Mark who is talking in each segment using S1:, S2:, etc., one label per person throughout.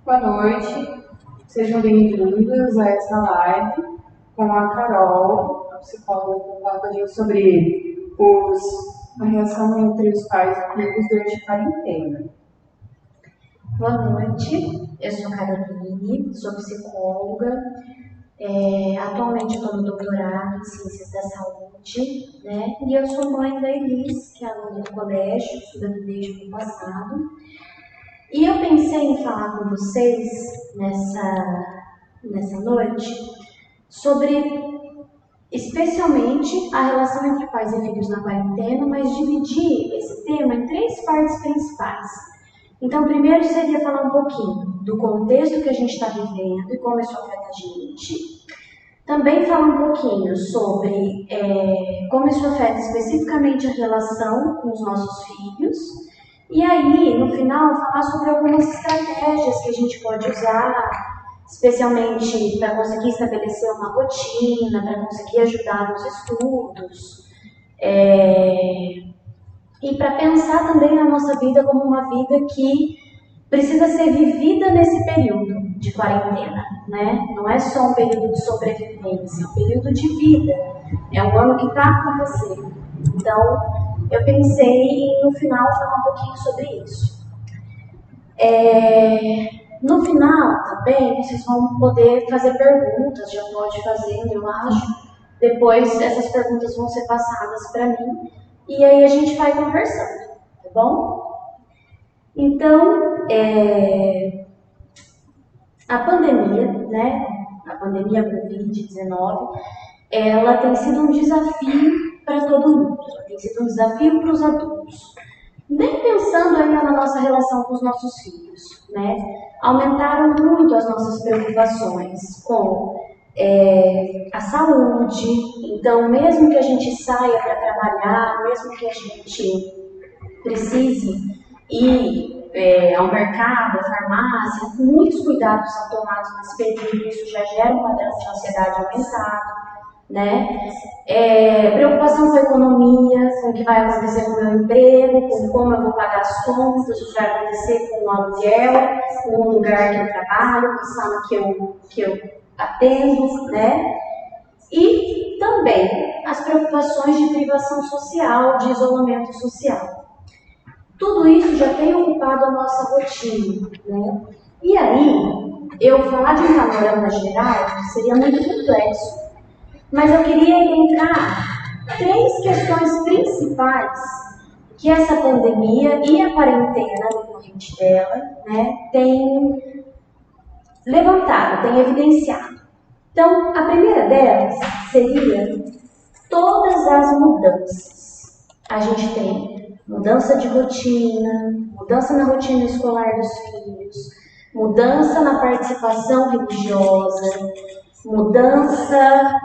S1: Boa noite, sejam bem-vindos a essa live com a Carol, a psicóloga que fala com a gente sobre a relação entre os pais e filhos durante a quarentena.
S2: Boa noite, eu sou Caroline, sou psicóloga, atualmente estou no doutorado em Ciências da Saúde, né? E eu sou mãe da Elis, que é aluna do colégio, estudando desde o ano passado. E eu pensei em falar com vocês nessa noite sobre, especialmente, a relação entre pais e filhos na quarentena, mas dividir esse tema em 3 partes principais. Então, primeiro seria falar um pouquinho do contexto que a gente está vivendo e como isso afeta a gente. Também falar um pouquinho sobre como isso afeta especificamente a relação com os nossos filhos. E aí, no final, falar sobre algumas estratégias que a gente pode usar, especialmente para conseguir estabelecer uma rotina, para conseguir ajudar nos estudos. E para pensar também na nossa vida como uma vida que precisa ser vivida nesse período de quarentena, né? Não é só um período de sobrevivência, é um período de vida. É um ano que está acontecendo. Então, eu pensei em, no final, falar um pouquinho sobre isso. No final, também, vocês vão poder fazer perguntas, já pode fazer, eu acho. Depois, essas perguntas vão ser passadas para mim. E aí a gente vai conversando, tá bom? Então, a pandemia, né? A pandemia Covid-19, ela tem sido um desafio para todo mundo. Ela tem sido um desafio para os adultos. Nem pensando ainda na nossa relação com os nossos filhos, né? Aumentaram muito as nossas preocupações com a saúde. Então, mesmo que a gente saia para trabalhar, mesmo que a gente precise ir ao mercado, à farmácia, muitos cuidados são tomados nesse período, isso já gera um padrão de ansiedade aumentado, né? Preocupação com a economia, com o que vai acontecer com o meu emprego, com como eu vou pagar as contas, o que vai acontecer com o aluguel, com o lugar que eu trabalho, com a sala que eu atendo, né? E também as preocupações de privação social, de isolamento social. Tudo isso já tem ocupado a nossa rotina, né? E aí, eu falar de um panorama geral seria muito complexo, mas eu queria elencar 3 questões principais que essa pandemia e a quarentena decorrente dela, né, tem levantado, tem evidenciado. Então, a primeira delas seria todas as mudanças. A gente tem mudança de rotina, mudança na rotina escolar dos filhos, mudança na participação religiosa, mudança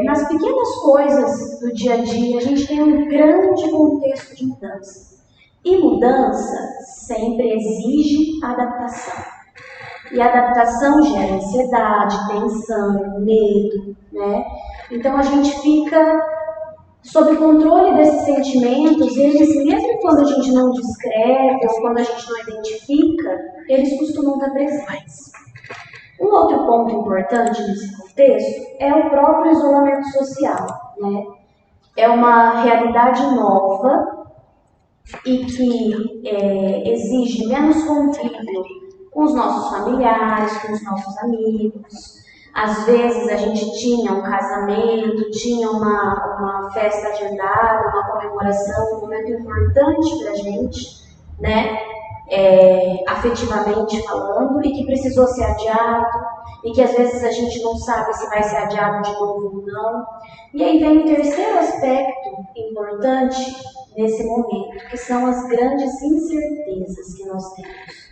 S2: nas pequenas coisas do dia a dia. A gente tem um grande contexto de mudança. E mudança sempre exige adaptação. E a adaptação gera ansiedade, tensão, medo, né? Então a gente fica sob controle desses sentimentos, e eles, mesmo quando a gente não descreve ou quando a gente não identifica, eles costumam estar presentes. Um outro ponto importante nesse contexto é o próprio isolamento social, né? É uma realidade nova e que exige menos convívio com os nossos familiares, com os nossos amigos. Às vezes a gente tinha um casamento, tinha uma festa agendada, uma comemoração, um momento importante para a gente, né? Afetivamente falando, e que precisou ser adiado, e que às vezes a gente não sabe se vai ser adiado de novo ou não. E aí vem o terceiro aspecto importante nesse momento, que são as grandes incertezas que nós temos.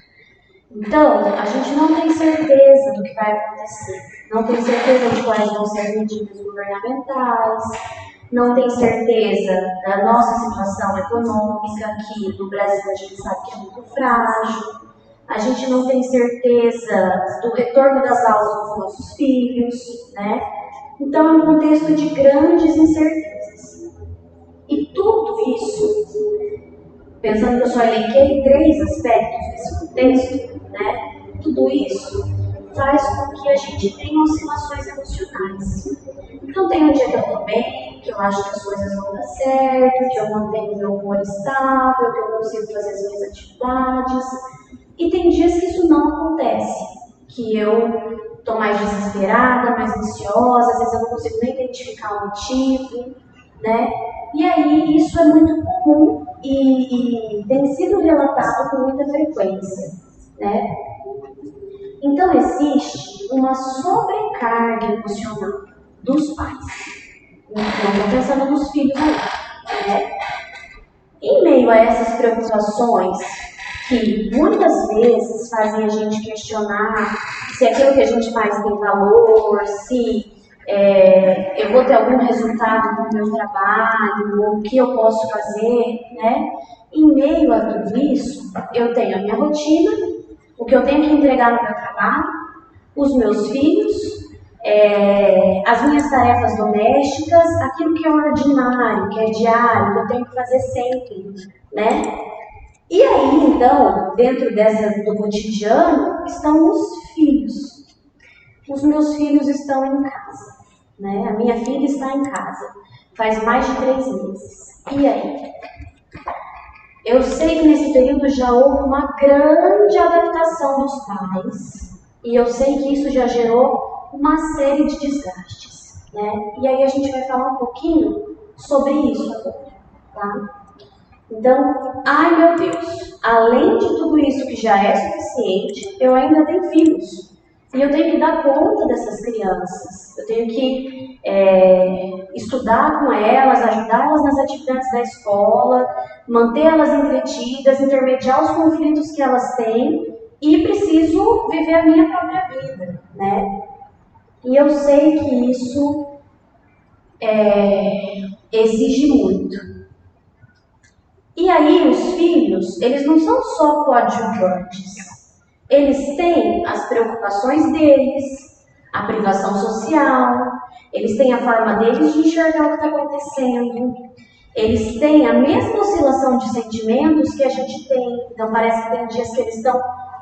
S2: Então, a gente não tem certeza do que vai acontecer, não tem certeza de quais vão ser as medidas governamentais, não tem certeza da nossa situação econômica, que no Brasil a gente sabe que é muito frágil, a gente não tem certeza do retorno das aulas dos nossos filhos, né? Então é um contexto de grandes incertezas. E tudo pensando que eu só elenquei 3 aspectos desse contexto, né? Tudo tudo isso faz com que a gente tenha oscilações emocionais. Então tem um dia que eu estou bem, que eu acho que as coisas vão dar certo, que eu mantenho meu humor estável, que eu consigo fazer as minhas atividades. E tem dias que isso não acontece, que eu estou mais desesperada, mais ansiosa, às vezes eu não consigo nem identificar o motivo, né? E aí isso é muito comum e tem sido relatado com muita frequência, né? Então existe uma sobrecarga emocional dos pais. Então, estou pensando nos filhos aí, né? Em meio a essas preocupações que muitas vezes fazem a gente questionar se aquilo que a gente faz tem valor, se eu vou ter algum resultado no meu trabalho, ou o que eu posso fazer, né? Em meio a tudo isso, eu tenho a minha rotina, o que eu tenho que entregar no meu trabalho, os meus filhos, as minhas tarefas domésticas, aquilo que é ordinário, que é diário, que eu tenho que fazer sempre, né? E aí, então, dentro do cotidiano, estão os filhos. Os meus filhos estão em casa, né? A minha filha está em casa, faz mais de 3 meses. E aí? Eu sei que nesse período já houve uma grande adaptação dos pais, e eu sei que isso já gerou uma série de desgastes, né? E aí a gente vai falar um pouquinho sobre isso agora, tá? Então, ai meu Deus, além de tudo isso que já é suficiente, eu ainda tenho filhos. E eu tenho que dar conta dessas crianças. Eu tenho que estudar com elas, ajudá-las nas atividades da escola, mantê-las entretidas, intermediar os conflitos que elas têm e preciso viver a minha própria vida, né? E eu sei que isso exige muito. E aí os filhos, eles não são só coadjuvantes. Eles têm as preocupações deles, a privação social, eles têm a forma deles de enxergar o que está acontecendo. Eles têm a mesma oscilação de sentimentos que a gente tem. Então parece que tem dias que eles estão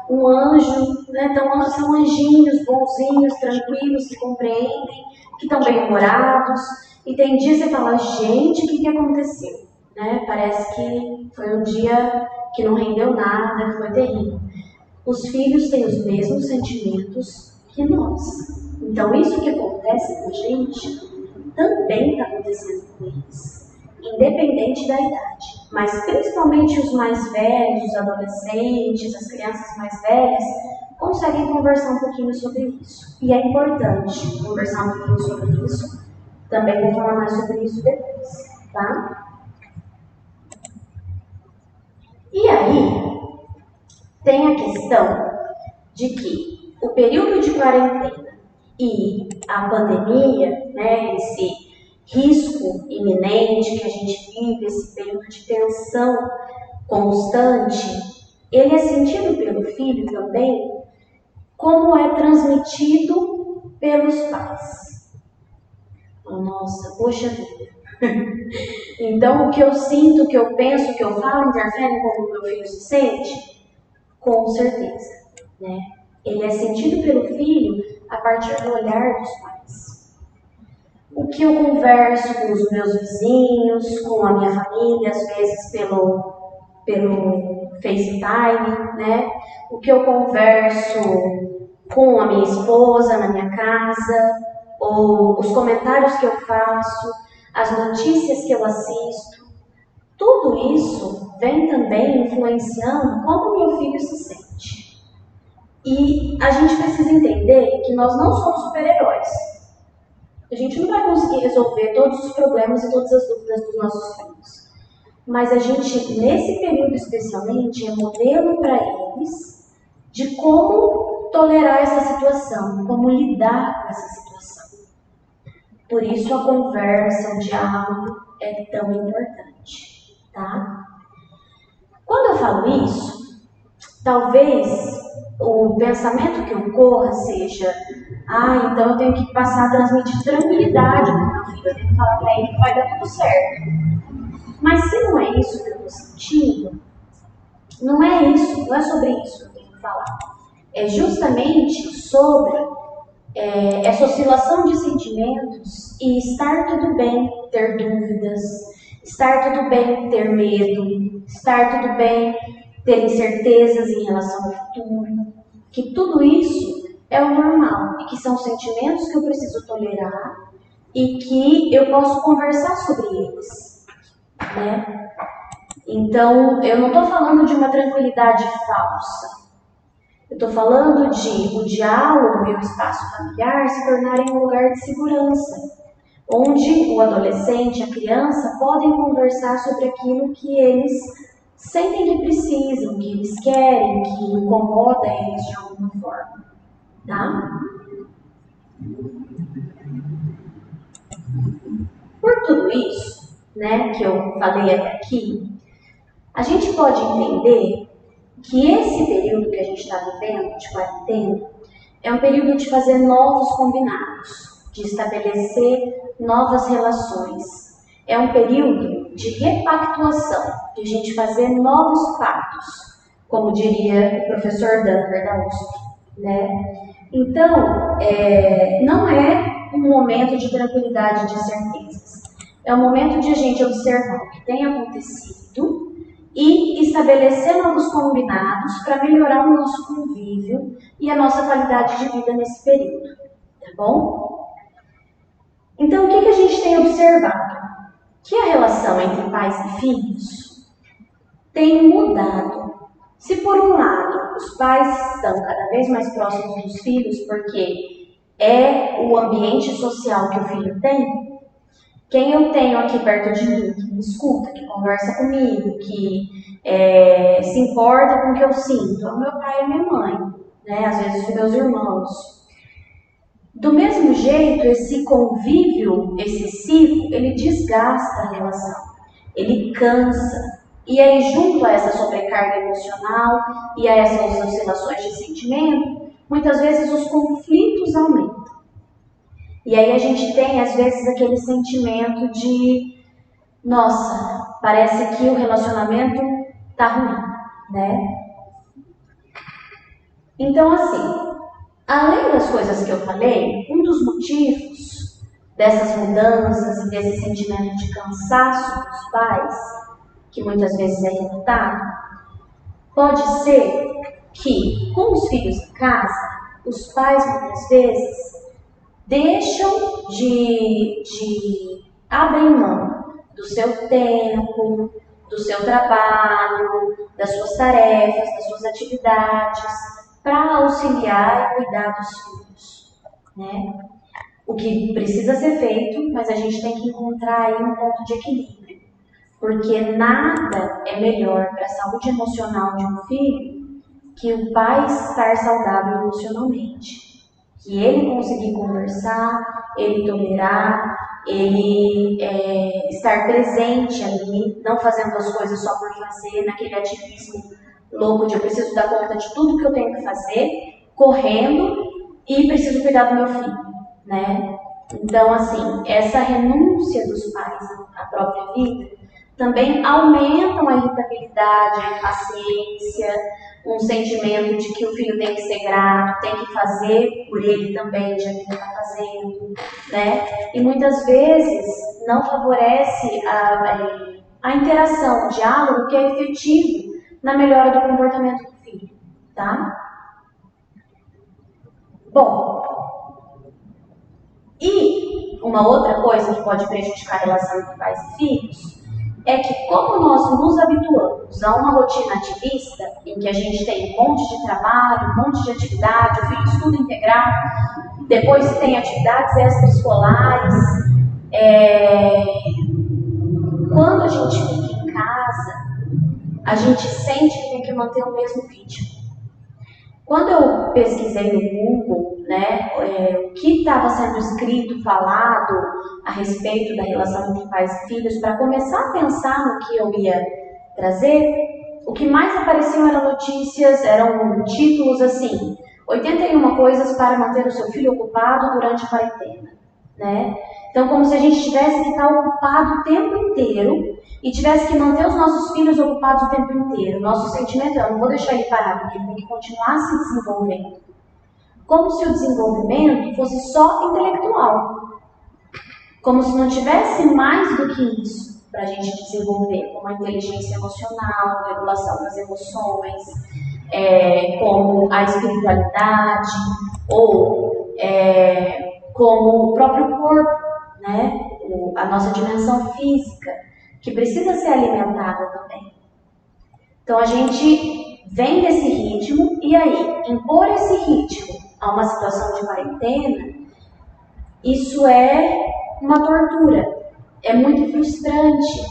S2: um anjo, né? São anjinhos, bonzinhos, tranquilos, que compreendem, que estão bem-humorados. E tem dias que você fala, gente, o que aconteceu? Né? Parece que foi um dia que não rendeu nada, que foi terrível. Os filhos têm os mesmos sentimentos que nós. Então isso que acontece com a gente também está acontecendo com eles, independente da idade. Mas principalmente os mais velhos, os adolescentes, as crianças mais velhas, conseguem conversar um pouquinho sobre isso. E é importante conversar um pouquinho sobre isso. Também vou falar mais sobre isso depois, tá? E aí, tem a questão de que o período de quarentena e a pandemia, né, esse risco iminente que a gente vive, esse período de tensão constante, ele é sentido pelo filho também como é transmitido pelos pais. Nossa, poxa vida. Então, o que eu sinto, o que eu penso, o que eu falo, interfere em como o meu filho se sente? Com certeza, né? Ele é sentido pelo filho a partir do olhar dos pais. O que eu converso com os meus vizinhos, com a minha família, às vezes pelo FaceTime, né? O que eu converso com a minha esposa na minha casa, ou os comentários que eu faço, as notícias que eu assisto, tudo isso vem também influenciando como meu filho se sente. E a gente precisa entender que nós não somos super-heróis. A gente não vai conseguir resolver todos os problemas e todas as dúvidas dos nossos filhos. Mas a gente, nesse período especialmente, é modelo para eles de como tolerar essa situação, como lidar com essa situação. Por isso a conversa, o diálogo é tão importante, tá? Quando eu falo isso, talvez o pensamento que ocorra seja: então eu tenho que passar a transmitir tranquilidade para o meu filho, eu tenho que falar para ele que vai dar tudo certo. Mas se não é isso que eu estou sentindo, não é sobre isso que eu tenho que falar. é justamente sobre essa oscilação de sentimentos e estar tudo bem ter dúvidas, estar tudo bem ter medo, estar tudo bem ter incertezas em relação ao futuro, que tudo isso é o normal e que são sentimentos que eu preciso tolerar e que eu posso conversar sobre eles, né? Então, eu não estou falando de uma tranquilidade falsa. Eu estou falando de o diálogo e o espaço familiar se tornarem um lugar de segurança, onde o adolescente e a criança podem conversar sobre aquilo que eles sentem que precisam, que eles querem, que incomoda eles de alguma forma, tá? Por tudo isso, né, que eu falei até aqui, a gente pode entender que esse período que a gente está vivendo, de quarentena, é um período de fazer novos combinados, de estabelecer novas relações. É um período de repactuação, de a gente fazer novos pactos, como diria o professor Dunker da USP, né? Então, não é um momento de tranquilidade e de certezas. É um momento de a gente observar o que tem acontecido e estabelecer novos combinados para melhorar o nosso convívio e a nossa qualidade de vida nesse período, tá bom? Então, o que a gente tem observado? Que a relação entre pais e filhos tem mudado. Se por um lado os pais estão cada vez mais próximos dos filhos porque é o ambiente social que o filho tem, quem eu tenho aqui perto de mim, que me escuta, que conversa comigo, que se importa com o que eu sinto, é o meu pai e a minha mãe, né? Às vezes os meus irmãos. Do mesmo jeito, esse convívio excessivo, ele desgasta a relação, ele cansa. E aí, junto a essa sobrecarga emocional e a essas oscilações de sentimento, muitas vezes os conflitos aumentam. E aí a gente tem, às vezes, aquele sentimento de, nossa, parece que o relacionamento tá ruim, né? Então, assim, além das coisas que eu falei, um dos motivos dessas mudanças e desse sentimento de cansaço dos pais, que muitas vezes é relatado, pode ser que, com os filhos em casa, os pais muitas vezes deixam de abrir mão do seu tempo, do seu trabalho, das suas tarefas, das suas atividades, para auxiliar e cuidar dos filhos, né? O que precisa ser feito, mas a gente tem que encontrar aí um ponto de equilíbrio, porque nada é melhor para a saúde emocional de um filho que o pai estar saudável emocionalmente. Que ele conseguir conversar, ele tolerar, ele estar presente ali, não fazendo as coisas só por fazer, naquele ativismo louco de eu preciso dar conta de tudo que eu tenho que fazer, correndo e preciso cuidar do meu filho, né? Então, assim, essa renúncia dos pais à própria vida também aumentam a irritabilidade, a impaciência, um sentimento de que o filho tem que ser grato, tem que fazer por ele também, já que ele está fazendo, né? E muitas vezes não favorece a interação, o diálogo que é efetivo na melhora do comportamento do filho, tá? Bom, e uma outra coisa que pode prejudicar a relação entre pais e filhos é que, como nós nos habituamos a uma rotina ativista, em que a gente tem um monte de trabalho, um monte de atividade, o filho estuda integral, depois tem atividades extraescolares, quando a gente fica em casa, a gente sente que tem que manter o mesmo ritmo. Quando eu pesquisei no Google, né, o que estava sendo escrito, falado a respeito da relação entre pais e filhos, para começar a pensar no que eu ia trazer, o que mais apareciam eram notícias, eram títulos assim, 81 coisas para manter o seu filho ocupado durante a quarentena. né? Então, como se a gente tivesse que estar ocupado o tempo inteiro e tivesse que manter os nossos filhos ocupados o tempo inteiro. Nosso sentimento é: eu não vou deixar ele parado, porque ele tem que continuar se desenvolvendo. Como se o desenvolvimento fosse só intelectual. Como se não tivesse mais do que isso para a gente desenvolver, como a inteligência emocional, a regulação das emoções, como a espiritualidade, ou como o próprio corpo, né? A nossa dimensão física, que precisa ser alimentada também. Então a gente vem desse ritmo, e aí, impor esse ritmo a uma situação de quarentena, isso é uma tortura, é muito frustrante,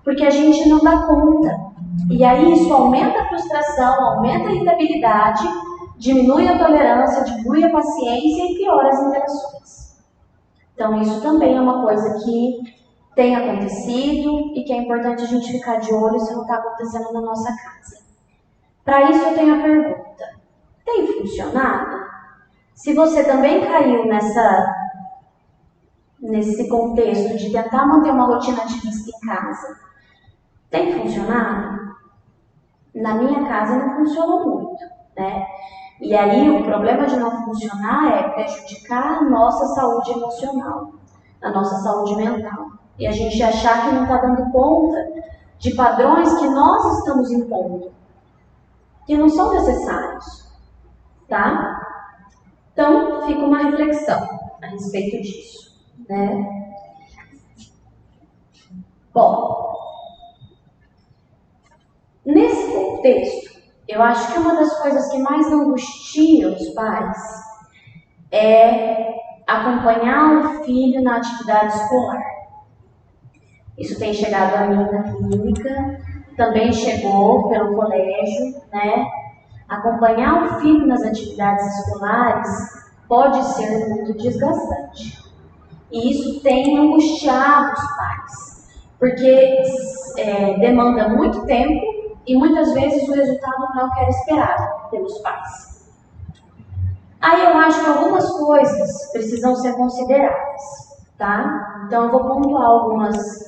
S2: porque a gente não dá conta. E aí isso aumenta a frustração, aumenta a irritabilidade, diminui a tolerância, diminui a paciência e piora as interações. Então isso também é uma coisa que tem acontecido e que é importante a gente ficar de olho se não está acontecendo na nossa casa. Para isso eu tenho a pergunta: tem funcionado? Se você também caiu nesse contexto de tentar manter uma rotina ativista em casa, tem funcionado? Na minha casa não funcionou muito, né? E aí o problema de não funcionar é prejudicar a nossa saúde emocional, a nossa saúde mental. E a gente achar que não está dando conta de padrões que nós estamos impondo, que não são necessários, tá? Então, fica uma reflexão a respeito disso, né? Bom, nesse contexto, eu acho que uma das coisas que mais angustia os pais é acompanhar o filho na atividade escolar. Isso tem chegado a mim na clínica, também chegou pelo colégio, né? Acompanhar o filho nas atividades escolares pode ser muito desgastante. E isso tem angustiado os pais, porque demanda muito tempo e muitas vezes o resultado não é o que era esperado pelos pais. Aí eu acho que algumas coisas precisam ser consideradas, tá? Então eu vou pontuar algumas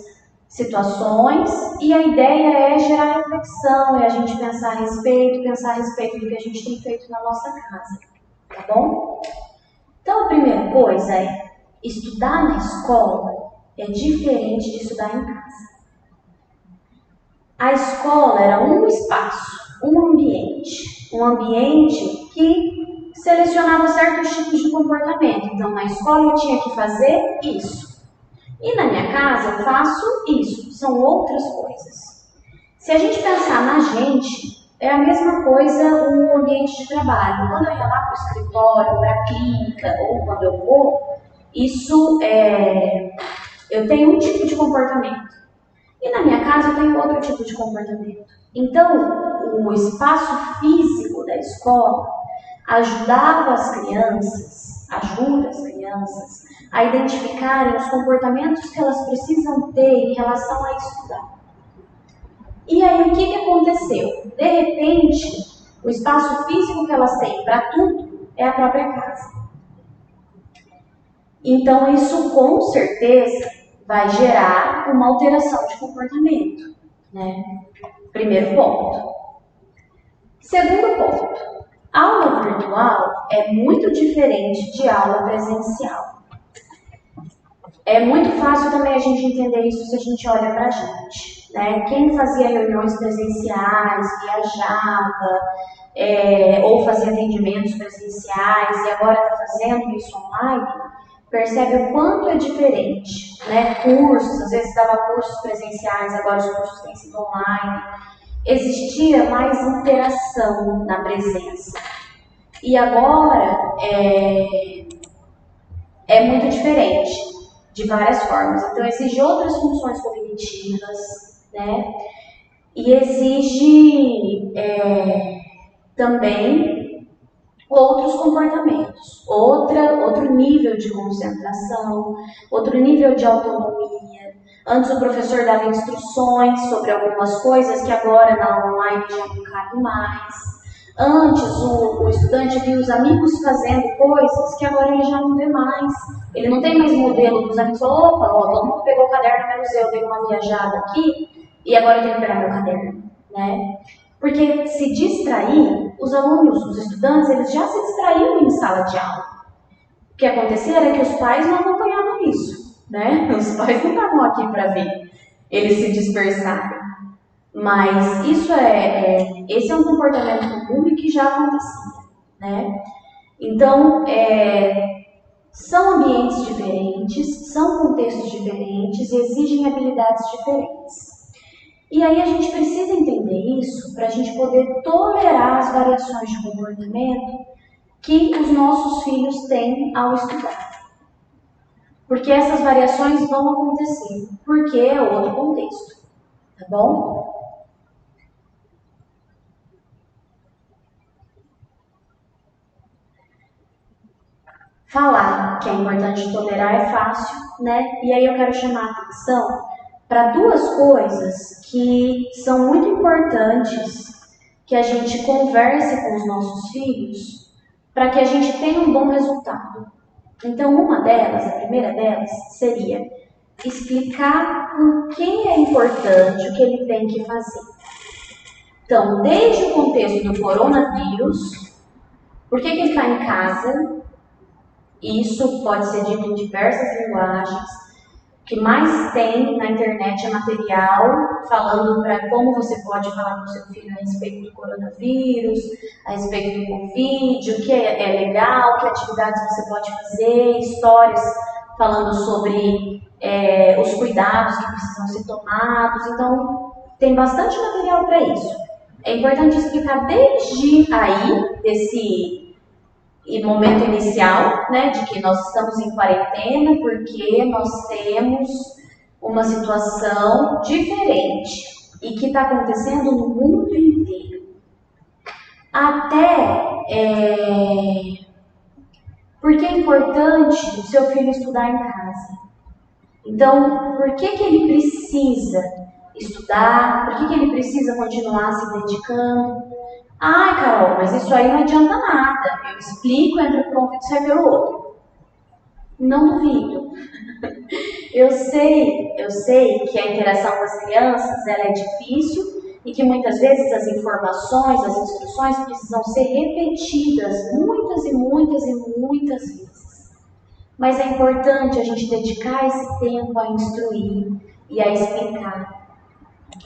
S2: situações e a ideia é gerar reflexão, é a gente pensar a respeito do que a gente tem feito na nossa casa, tá bom? Então a primeira coisa é: estudar na escola é diferente de estudar em casa. A escola era um espaço, um ambiente que selecionava certos tipos de comportamento. Então na escola eu tinha que fazer isso. E na minha casa eu faço isso, são outras coisas. Se a gente pensar na gente, é a mesma coisa um ambiente de trabalho. Quando eu ia lá para o escritório, para a clínica, ou quando eu vou, eu tenho um tipo de comportamento. E na minha casa eu tenho outro tipo de comportamento. Então, o espaço físico da escola ajuda as crianças a identificarem os comportamentos que elas precisam ter em relação a estudar. E aí o que aconteceu? De repente, o espaço físico que elas têm para tudo é a própria casa. Então isso com certeza vai gerar uma alteração de comportamento, né? Primeiro ponto. Segundo ponto, aula virtual é muito diferente de aula presencial. É muito fácil também a gente entender isso se a gente olha pra gente, né? Quem fazia reuniões presenciais, viajava, ou fazia atendimentos presenciais e agora está fazendo isso online, percebe o quanto é diferente, né? Cursos, às vezes dava cursos presenciais, agora os cursos têm sido online. Existia mais interação na presença. E agora é muito diferente, de várias formas. Então exige outras funções cognitivas, né? E exige também outros comportamentos, outro nível de concentração, outro nível de autonomia. Antes o professor dava instruções sobre algumas coisas que agora na online já não cabe mais. Antes, o estudante via os amigos fazendo coisas que agora ele já não vê mais. Ele não tem mais modelo dos amigos. Opa, todo mundo pegou o caderno, menos eu dei uma viajada aqui e agora eu tenho que pegar meu caderno, né? Porque se distrair, os alunos, os estudantes, eles já se distraíam em sala de aula. O que acontecia era que os pais não acompanhavam isso, né? Os pais não estavam aqui para ver eles se dispersarem. Mas esse é um comportamento comum e que já acontecia, né? Então, são ambientes diferentes, são contextos diferentes e exigem habilidades diferentes. E aí a gente precisa entender isso para a gente poder tolerar as variações de comportamento que os nossos filhos têm ao estudar. Porque essas variações vão acontecer, porque é outro contexto, tá bom? Falar que é importante tolerar é fácil, né? E aí eu quero chamar a atenção para duas coisas que são muito importantes que a gente converse com os nossos filhos para que a gente tenha um bom resultado. Então, uma delas, a primeira delas, seria explicar por que é importante o que ele tem que fazer. Então, desde o contexto do coronavírus, por que ele está em casa? Isso pode ser dito em diversas linguagens. O que mais tem na internet é material falando para como você pode falar com o seu filho a respeito do coronavírus, a respeito do Covid, o que é legal, que atividades você pode fazer, histórias falando sobre os cuidados que precisam ser tomados. Então, tem bastante material para isso. É importante explicar desde aí, desse momento inicial, né, de que nós estamos em quarentena porque nós temos uma situação diferente e que está acontecendo no mundo inteiro. Até porque é importante o seu filho estudar em casa. Então, por que ele precisa estudar? Por que ele precisa continuar se dedicando? Ai, Carol, mas isso aí não adianta nada. Eu explico, entra por um ouvido e sai pelo outro. Não duvido. Eu sei que a interação com as crianças ela é difícil e que muitas vezes as informações, as instruções precisam ser repetidas muitas e muitas e muitas vezes. Mas é importante a gente dedicar esse tempo a instruir e a explicar.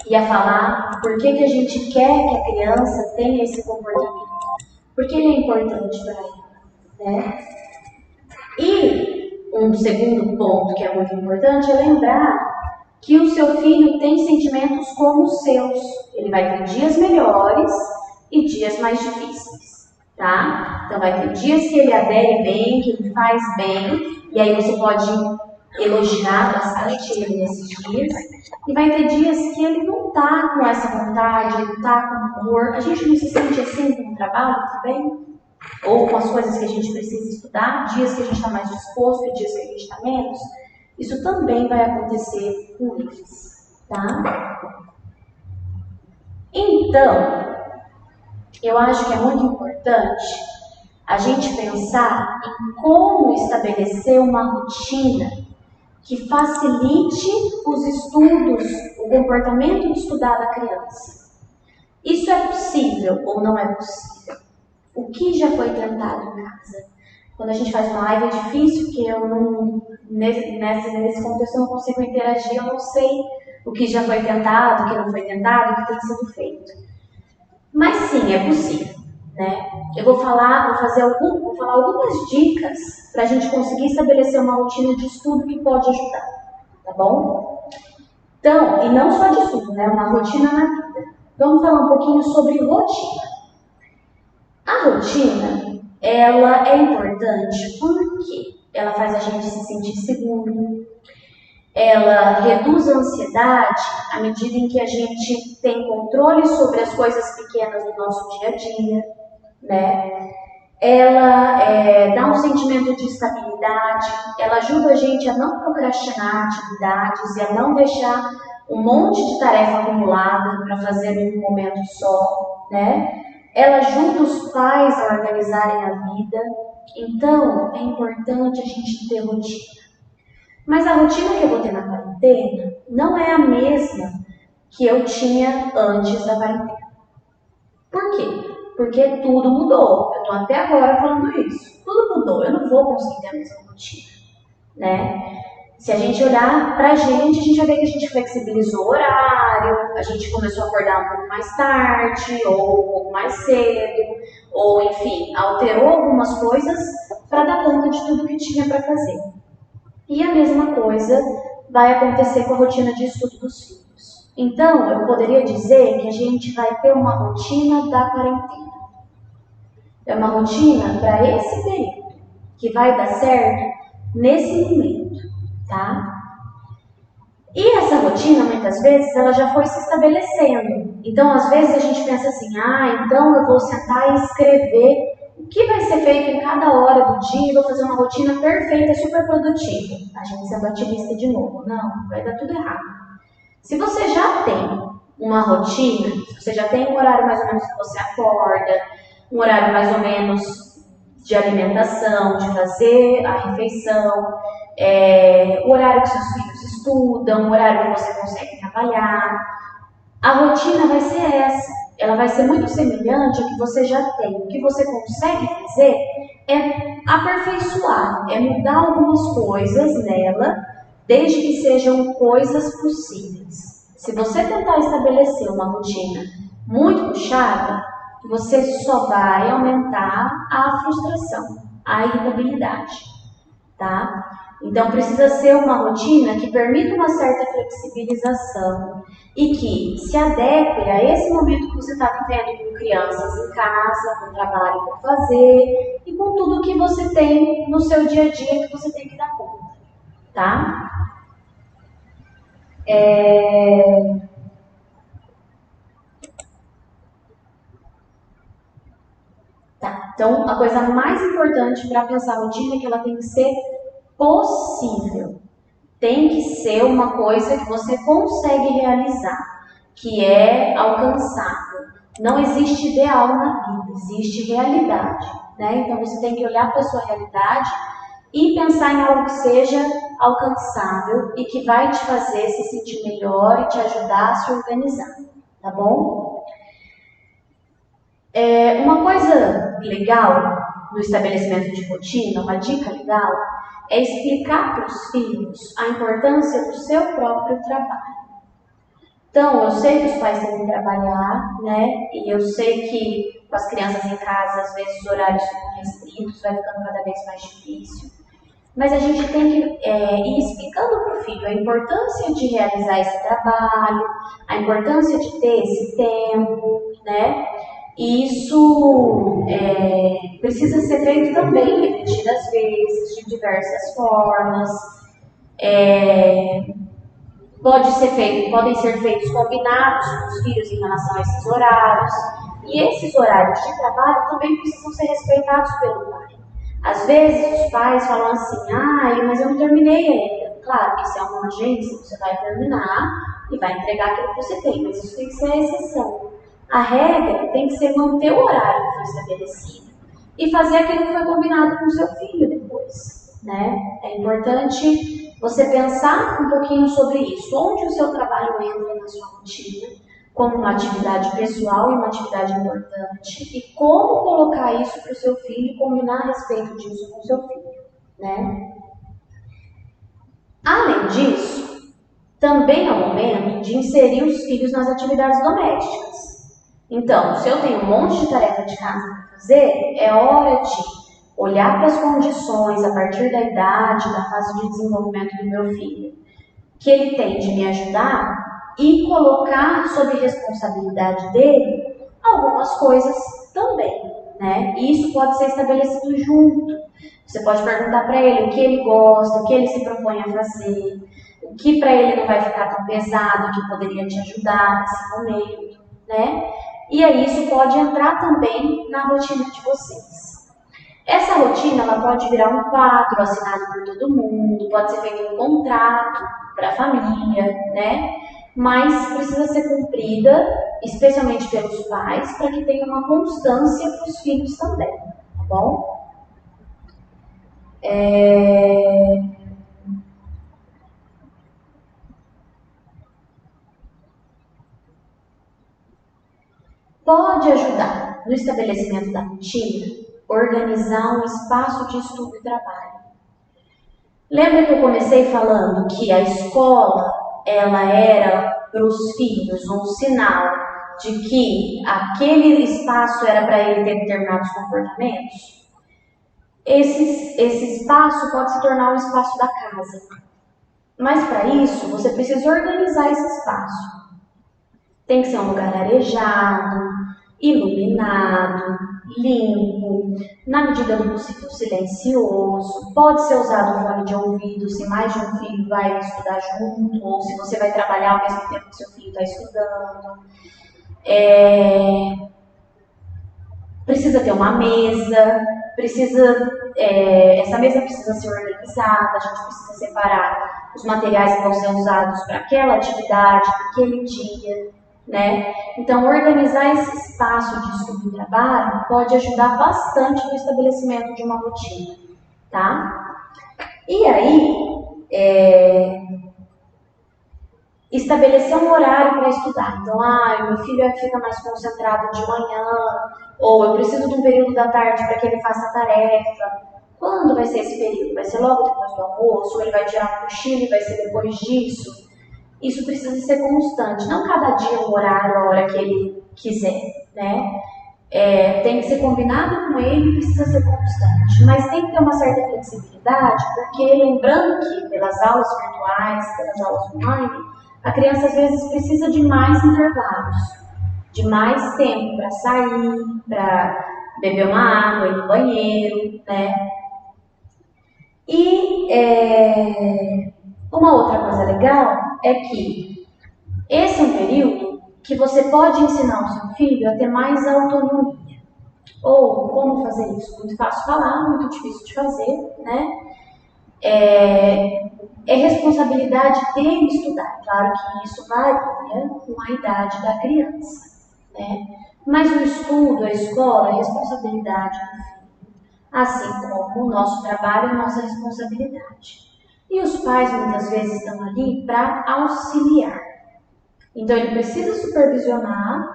S2: E a falar por que a gente quer que a criança tenha esse comportamento. Porque ele é importante para ela, né? E um segundo ponto que é muito importante é lembrar que o seu filho tem sentimentos como os seus. Ele vai ter dias melhores e dias mais difíceis, tá? Então vai ter dias que ele adere bem, que ele faz bem, e aí você pode elogiar bastante ele nesses dias. E vai ter dias que ele não tá com essa vontade, ele tá com humor. A gente não se sente assim com o trabalho também? Ou com as coisas que a gente precisa estudar, dias que a gente está mais disposto e dias que a gente está menos. Isso também vai acontecer com eles, tá? Então, eu acho que é muito importante a gente pensar em como estabelecer uma rotina que facilite os estudos, o comportamento de estudar da criança. Isso é possível ou não é possível? O que já foi tentado em casa? Quando a gente faz uma live é difícil, porque eu não, nesse contexto eu não consigo interagir, eu não sei o que já foi tentado, o que não foi tentado, o que tem sido feito. Mas sim, é possível, né? Eu vou falar algumas dicas para a gente conseguir estabelecer uma rotina de estudo que pode ajudar, tá bom? Então, e não só de estudo, né? Uma rotina na vida. Vamos falar um pouquinho sobre rotina. A rotina, ela é importante porque ela faz a gente se sentir seguro, ela reduz a ansiedade à medida em que a gente tem controle sobre as coisas pequenas do nosso dia a dia, né? Ela dá um sentimento de estabilidade, ela ajuda a gente a não procrastinar atividades e a não deixar um monte de tarefa acumulada para fazer em um momento só, né? ela ajuda os pais a organizarem a vida. Então, é importante a gente ter rotina. Mas a rotina que eu vou ter na quarentena não é a mesma que eu tinha antes da quarentena. Por quê? Porque tudo mudou. Eu estou até agora falando isso. Tudo mudou. Eu não vou conseguir ter a mesma rotina, né? Se a gente olhar pra gente vai ver que a gente flexibilizou o horário, a gente começou a acordar um pouco mais tarde, ou um pouco mais cedo, ou enfim, alterou algumas coisas para dar conta de tudo que tinha para fazer. E a mesma coisa vai acontecer com a rotina de estudo dos filhos. Então, eu poderia dizer que a gente vai ter uma rotina da quarentena. É uma rotina para esse período, que vai dar certo nesse momento, tá? E essa rotina, muitas vezes, ela já foi se estabelecendo. Então, às vezes, a gente pensa assim, então eu vou sentar e escrever o que vai ser feito em cada hora do dia e vou fazer uma rotina perfeita, super produtiva. A gente sendo ativista de novo. Não, vai dar tudo errado. Se você já tem uma rotina, se você já tem um horário mais ou menos que você acorda, um horário mais ou menos de alimentação, de fazer a refeição, o horário que seus filhos estudam, o horário que você consegue trabalhar, a rotina vai ser essa. Ela vai ser muito semelhante ao que você já tem. O que você consegue fazer é aperfeiçoar, é mudar algumas coisas nela, desde que sejam coisas possíveis. Se você tentar estabelecer uma rotina muito puxada, você só vai aumentar a frustração, a irritabilidade, tá? Então precisa ser uma rotina que permita uma certa flexibilização e que se adeque a esse momento que você está vivendo com crianças em casa, com trabalho para fazer e com tudo que você tem no seu dia a dia que você tem que dar conta, tá? Então, a coisa mais importante para pensar a rotina é que ela tem que ser possível. Tem que ser uma coisa que você consegue realizar, que é alcançável. Não existe ideal na vida, existe realidade, né? Então você tem que olhar para a sua realidade e pensar em algo que seja alcançável e que vai te fazer se sentir melhor e te ajudar a se organizar, tá bom? Uma coisa legal no estabelecimento de rotina, uma dica legal, é explicar para os filhos a importância do seu próprio trabalho. Então, eu sei que os pais têm que trabalhar, né? E eu sei que com as crianças em casa, às vezes os horários ficam restritos, vai ficando cada vez mais difícil. Mas a gente tem que ir explicando para o filho a importância de realizar esse trabalho, a importância de ter esse tempo, né? E isso precisa ser feito também repetidas vezes, de diversas formas. Podem ser feitos combinados com os filhos em relação a esses horários. E esses horários de trabalho também precisam ser respeitados pelo pai. Às vezes os pais falam assim, mas eu não terminei ainda. Claro que se é uma agência, você vai terminar e vai entregar aquilo que você tem, mas isso tem que ser a exceção. A regra tem que ser manter o horário que foi estabelecido e fazer aquilo que foi combinado com o seu filho depois, né? É importante você pensar um pouquinho sobre isso. Onde o seu trabalho entra na sua rotina, como uma atividade pessoal e uma atividade importante, e como colocar isso para o seu filho e combinar a respeito disso com o seu filho, né? Além disso, também é o momento de inserir os filhos nas atividades domésticas. Então, se eu tenho um monte de tarefa de casa para fazer, é hora de olhar para as condições a partir da idade, da fase de desenvolvimento do meu filho, que ele tem de me ajudar e colocar sob responsabilidade dele algumas coisas também, né? E isso pode ser estabelecido junto. Você pode perguntar para ele o que ele gosta, o que ele se propõe a fazer, o que para ele não vai ficar tão pesado, que poderia te ajudar nesse momento, né? E aí isso pode entrar também na rotina de vocês. Essa rotina ela pode virar um quadro assinado por todo mundo, pode ser feito um contrato para a família, né? mas precisa ser cumprida, especialmente pelos pais, para que tenha uma constância para os filhos também, tá bom? Pode ajudar no estabelecimento da rotina, organizar um espaço de estudo e trabalho. Lembra que eu comecei falando que a escola, ela era para os filhos um sinal de que aquele espaço era para ele ter determinados comportamentos? Esse espaço pode se tornar um espaço da casa. Mas para isso, você precisa organizar esse espaço. Tem que ser um lugar arejado, iluminado, limpo, na medida do possível silencioso. Pode ser usado um fone de ouvido se mais de um filho vai estudar junto, ou se você vai trabalhar ao mesmo tempo que seu filho está estudando. Precisa ter uma mesa, essa mesa precisa ser organizada, a gente precisa separar os materiais que vão ser usados para aquela atividade, para aquele dia, né? Então, organizar esse espaço de estudo e trabalho pode ajudar bastante no estabelecimento de uma rotina, tá? E aí, estabelecer um horário para estudar. Então, meu filho fica mais concentrado de manhã, ou eu preciso de um período da tarde para que ele faça a tarefa. Quando vai ser esse período? Vai ser logo depois do almoço? Ou ele vai tirar um cochilo e vai ser depois disso? Isso precisa ser constante, não cada dia um horário, a hora que ele quiser, né? Tem que ser combinado com ele, precisa ser constante, mas tem que ter uma certa flexibilidade, porque lembrando que pelas aulas virtuais, pelas aulas online, a criança às vezes precisa de mais intervalos, de mais tempo para sair, para beber uma água, ir no banheiro, né? E uma outra coisa legal é que esse é um período que você pode ensinar o seu filho a ter mais autonomia. Ou como fazer isso? Muito fácil falar, muito difícil de fazer, né? É responsabilidade dele estudar. Claro que isso varia com a idade da criança, né? Mas o estudo, a escola, é responsabilidade do filho. Assim como o nosso trabalho é nossa responsabilidade. E os pais muitas vezes estão ali para auxiliar. Então ele precisa supervisionar,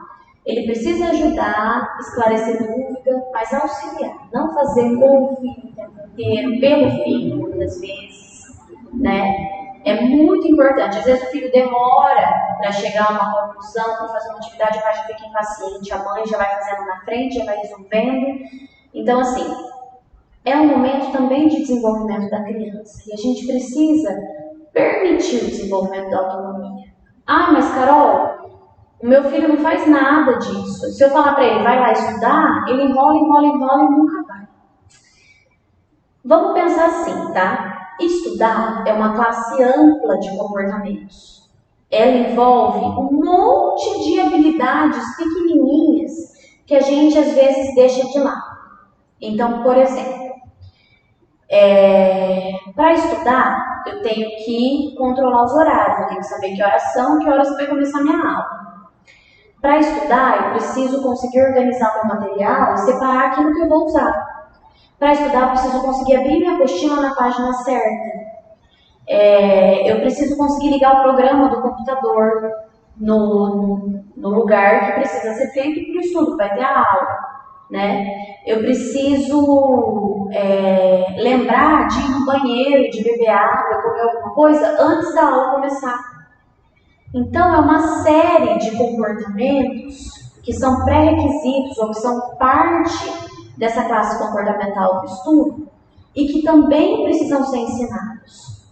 S2: ele precisa ajudar, esclarecer dúvida, mas auxiliar. Não fazer com o filho o tempo inteiro, pelo filho muitas vezes, né? É muito importante. Às vezes o filho demora para chegar a uma conclusão, para fazer uma atividade, o pai já fica impaciente, a mãe já vai fazendo na frente, já vai resolvendo. Então, assim, é um momento também de desenvolvimento da criança. E a gente precisa permitir o desenvolvimento da autonomia. Mas Carol, o meu filho não faz nada disso. Se eu falar para ele, vai lá estudar, ele enrola e nunca vai. Vamos pensar assim, tá? Estudar é uma classe ampla de comportamentos. Ela envolve um monte de habilidades pequenininhas que a gente às vezes deixa de lado. Então, por exemplo, para estudar, eu tenho que controlar os horários, eu tenho que saber que horas são, que horas vai começar a minha aula. Para estudar, eu preciso conseguir organizar meu material e separar aquilo que eu vou usar. Para estudar, eu preciso conseguir abrir minha apostila na página certa. Eu preciso conseguir ligar o programa do computador no lugar que precisa ser feito para o estudo, vai ter a aula. Né? Eu preciso lembrar de ir no banheiro, de beber água, comer alguma coisa antes da aula começar. Então, é uma série de comportamentos que são pré-requisitos ou que são parte dessa classe comportamental do estudo e que também precisam ser ensinados.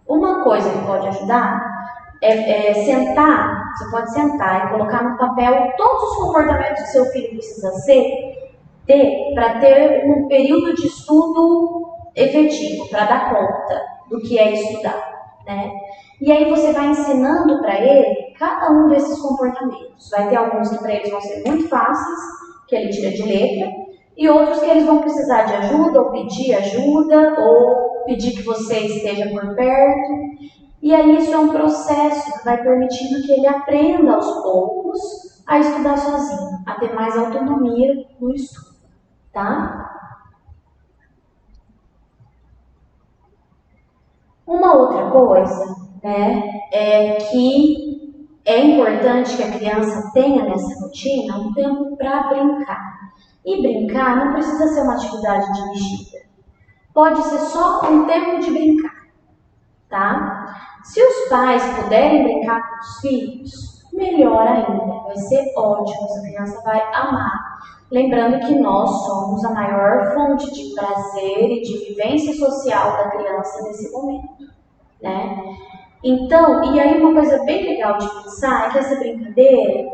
S2: Uma coisa que pode ajudar é sentar, você pode sentar e colocar no papel todos os comportamentos que seu filho precisa ter para ter um período de estudo efetivo, para dar conta do que é estudar, né? E aí você vai ensinando para ele cada um desses comportamentos. Vai ter alguns que para eles vão ser muito fáceis, que ele tira de letra, e outros que eles vão precisar de ajuda, ou pedir que você esteja por perto. E aí isso é um processo que vai permitindo que ele aprenda aos poucos a estudar sozinho, a ter mais autonomia no estudo, tá? Uma outra coisa, né, é que é importante que a criança tenha nessa rotina um tempo para brincar. E brincar não precisa ser uma atividade dirigida. Pode ser só um tempo de brincar, tá? Se os pais puderem brincar com os filhos, melhor ainda, vai ser ótimo, essa criança vai amar. Lembrando que nós somos a maior fonte de prazer e de vivência social da criança nesse momento, né? Então, e aí uma coisa bem legal de pensar é que essa brincadeira,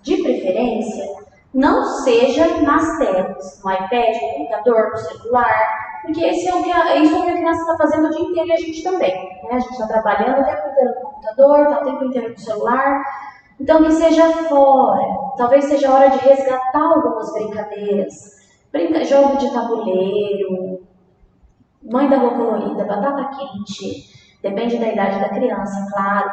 S2: de preferência, não seja nas telas, no iPad, no computador, no celular, porque isso é o que a criança está fazendo o dia inteiro e a gente também, né? A gente está trabalhando o tempo inteiro no computador, está o tempo inteiro no celular, então que seja fora. Talvez seja a hora de resgatar algumas brincadeiras, jogo de tabuleiro, mãe da rua colorida, batata quente, depende da idade da criança, claro,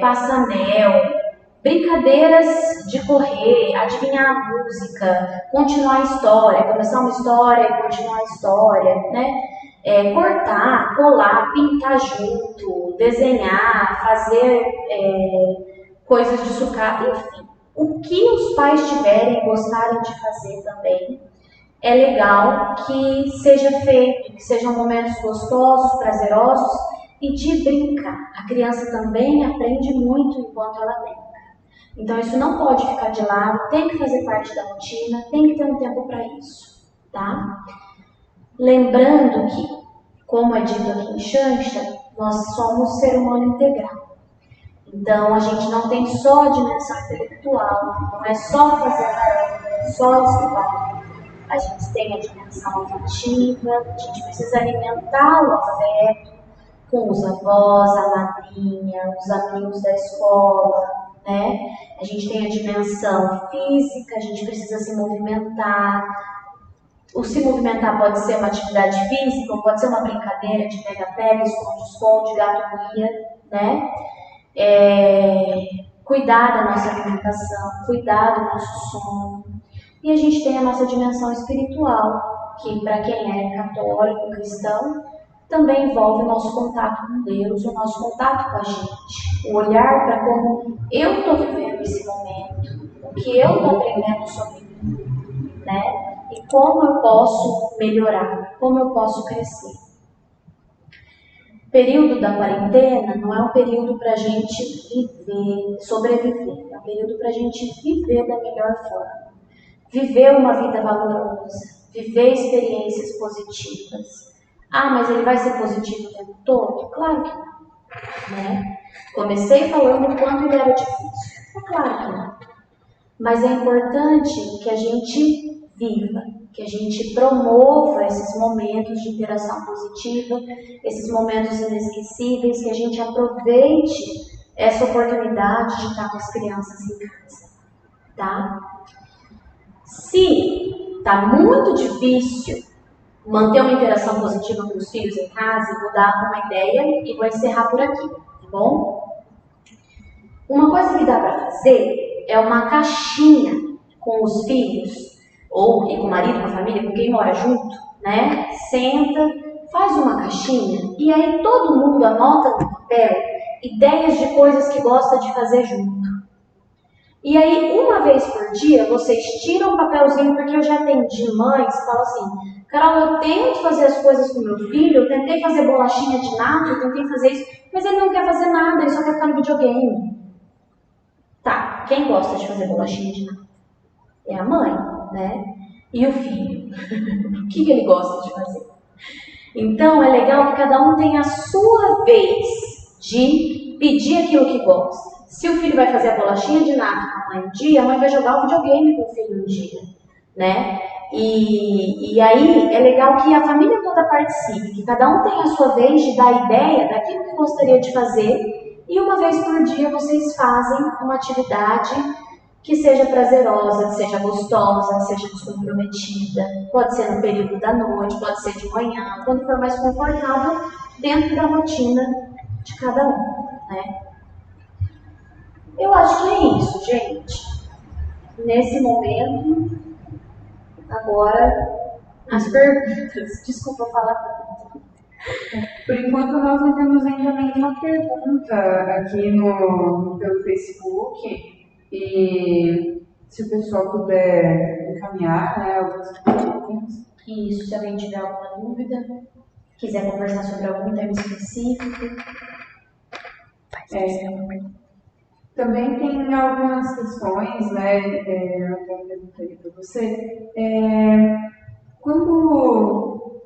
S2: passa-anel, brincadeiras de correr, adivinhar a música, continuar a história, começar uma história e continuar a história, né? Cortar, colar, pintar junto, desenhar, fazer coisas de sucata, enfim. O que os pais tiverem e gostarem de fazer também, é legal que seja feito, que sejam momentos gostosos, prazerosos e de brincar. A criança também aprende muito enquanto ela brinca. Então isso não pode ficar de lado, tem que fazer parte da rotina, tem que ter um tempo para isso, tá? Lembrando que, como é dito aqui em Xanxa, nós somos ser humano integral. Então a gente não tem só a dimensão intelectual, não é só fazer a tarefa, só estudar. A gente tem a dimensão afetiva, a gente precisa alimentar o afeto com os avós, a madrinha, os amigos da escola, né? A gente tem a dimensão física, a gente precisa se movimentar. O se movimentar pode ser uma atividade física, ou pode ser uma brincadeira de pega-pega, esconde-esconde, gato-guia, né? Cuidar da nossa alimentação, cuidar do nosso sono. E a gente tem a nossa dimensão espiritual, que para quem é católico, cristão, também envolve o nosso contato com Deus, o nosso contato com a gente. O olhar para como eu estou vivendo esse momento, o que eu estou aprendendo sobre mim, né? E como eu posso melhorar, como eu posso crescer. O período da quarentena não é um período para a gente viver, sobreviver, é um período para a gente viver da melhor forma. Viver uma vida valorosa, viver experiências positivas. Ah, mas ele vai ser positivo o tempo todo? Claro que não, né? Comecei falando o quanto ele era difícil. É claro que não. Mas é importante que a gente viva, que a gente promova esses momentos de interação positiva, esses momentos inesquecíveis, que a gente aproveite essa oportunidade de estar com as crianças em casa, tá? Se está muito difícil manter uma interação positiva com os filhos em casa, eu vou dar uma ideia e vou encerrar por aqui, tá bom? Uma coisa que dá para fazer é uma caixinha com os filhos, ou com o marido, com a família, com quem mora junto, né? Senta, faz uma caixinha e aí todo mundo anota no papel ideias de coisas que gosta de fazer junto. E aí, uma vez por dia, vocês tiram o papelzinho, porque eu já atendi mães que falam assim: Carol, eu tento fazer as coisas com meu filho, eu tentei fazer bolachinha de nata, eu tentei fazer isso, mas ele não quer fazer nada, ele só quer ficar no videogame. Tá, quem gosta de fazer bolachinha de nata? É a mãe, né? E o filho? O que ele gosta de fazer? Então, é legal que cada um tenha a sua vez de pedir aquilo que gosta. Se o filho vai fazer a bolachinha de nata com a mãe um dia, a mãe vai jogar o videogame com o filho um dia, né? E aí é legal que a família toda participe, que cada um tenha a sua vez de dar ideia daquilo que gostaria de fazer, e uma vez por dia vocês fazem uma atividade que seja prazerosa, que seja gostosa, que seja descomprometida. Pode ser no período da noite, pode ser de manhã, quando for mais confortável, dentro da rotina de cada um, né? Eu acho que é isso, gente. Nesse momento, agora, as perguntas. Desculpa falar tanto.
S1: Por enquanto, nós não temos ainda nenhuma pergunta aqui pelo Facebook. E se o pessoal puder encaminhar, né, algumas perguntas.
S2: Isso, se alguém tiver alguma dúvida, quiser conversar sobre algum tema específico.
S1: Também tem algumas questões, né? Eu até perguntei para você. Quando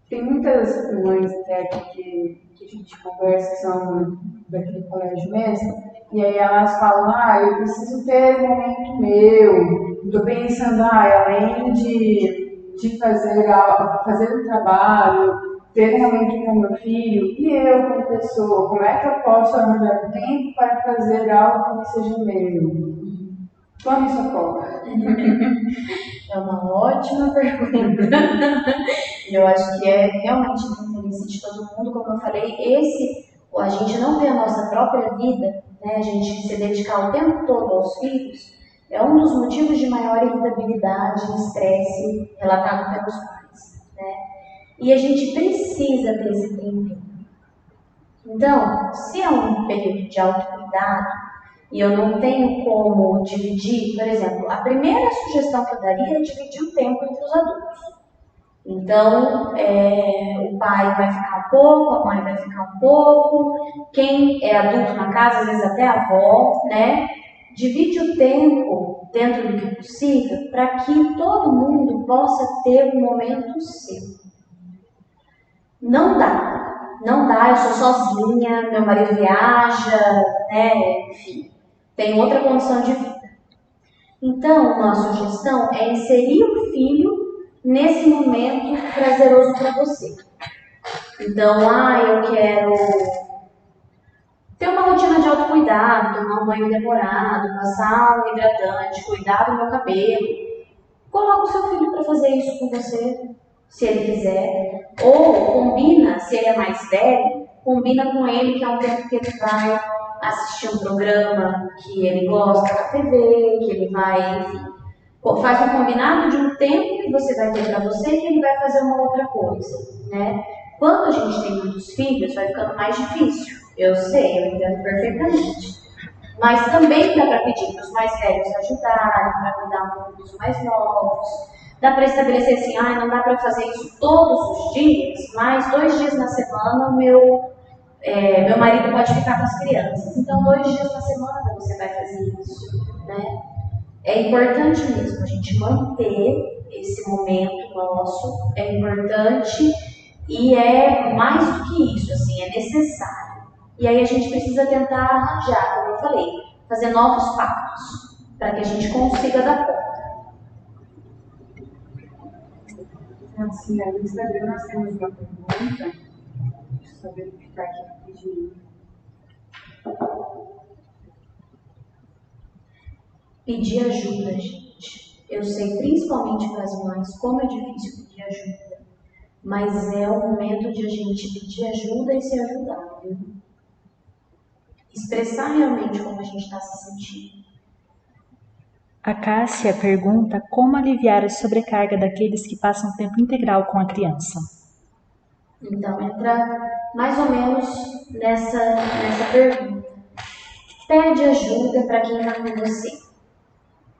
S1: tem muitas mães até que a gente conversa, que são daquele colégio mesmo, e aí elas falam, eu preciso ter um momento meu, estou pensando, além de fazer um trabalho, ter um momento com meu filho, e eu como pessoa, como é que eu posso arranjar um tempo para fazer algo que seja meu? Quando isso ocorre?
S2: É uma ótima pergunta. Eu acho que é realmente do interesse de todo mundo, como eu falei, a gente não ter a nossa própria vida, né, a gente se dedicar o tempo todo aos filhos, é um dos motivos de maior irritabilidade e estresse relatado pelos pais, né? E a gente precisa ter esse tempo. Então, se é um período de autocuidado e eu não tenho como dividir, por exemplo, a primeira sugestão que eu daria é dividir o tempo entre os adultos. Então, o pai vai ficar um pouco, a mãe vai ficar um pouco, quem é adulto na casa, às vezes até a avó, né? Divide o tempo dentro do que é possível para que todo mundo possa ter um momento seu. Não dá, eu sou sozinha, meu marido viaja, né? Enfim, tem outra condição de vida. Então, uma sugestão é inserir o filho nesse momento prazeroso para você. Então, eu quero ter uma rotina de autocuidado, tomar um banho demorado, passar um hidratante, cuidar do meu cabelo. Coloca o seu filho para fazer isso com você, se ele quiser. Ou combina, se ele é mais velho, combina com ele que é um tempo que ele vai assistir um programa que ele gosta da TV, que ele vai, enfim, faz um combinado de um tempo que você vai ter para você e que ele vai fazer uma outra coisa, né? Quando a gente tem muitos filhos, vai ficando mais difícil. Eu sei, eu entendo perfeitamente. Mas também dá para pedir para os mais velhos ajudarem, para cuidar um pouco dos mais novos. Dá para estabelecer assim, não dá para fazer isso todos os dias, mas 2 dias na semana meu marido pode ficar com as crianças. Então 2 dias na semana você vai fazer isso, né? É importante mesmo a gente manter esse momento nosso, é importante e é mais do que isso, assim, é necessário. E aí a gente precisa tentar arranjar, como eu falei, fazer novos pactos, para que a gente consiga dar conta.
S1: Assim, no Instagram nós temos uma pergunta, deixa eu só verificar aqui rapidinho.
S2: Pedir ajuda, gente. Eu sei, principalmente para as mães, como é difícil pedir ajuda. Mas é o momento de a gente pedir ajuda e se ajudar, viu? Expressar realmente como a gente está se sentindo.
S3: A Cássia pergunta como aliviar a sobrecarga daqueles que passam tempo integral com a criança.
S2: Então, entra mais ou menos nessa pergunta. Pede ajuda para quem está com você.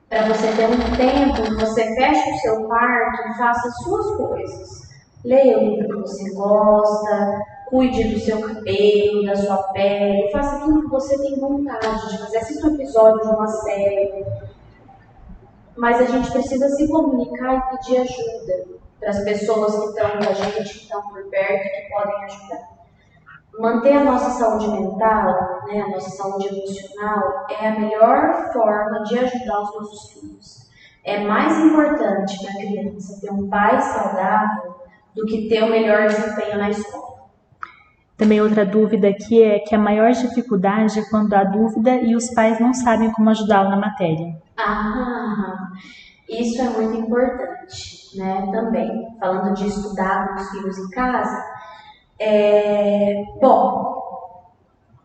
S2: Para você ter um tempo, você fecha o seu quarto e faça as suas coisas. Leia o livro que você gosta, cuide do seu cabelo, da sua pele, faça aquilo que você tem vontade de fazer. Assista um episódio de uma série. Mas a gente precisa se comunicar e pedir ajuda para as pessoas que estão com a gente, que estão por perto, que podem ajudar. Manter a nossa saúde mental, né, a nossa saúde emocional, é a melhor forma de ajudar os nossos filhos. É mais importante para a criança ter um pai saudável do que ter o melhor desempenho na escola.
S3: Também outra dúvida aqui é que a maior dificuldade é quando há dúvida e os pais não sabem como ajudá-lo na matéria.
S2: Isso é muito importante, né? Também, falando de estudar com os filhos em casa, Bom,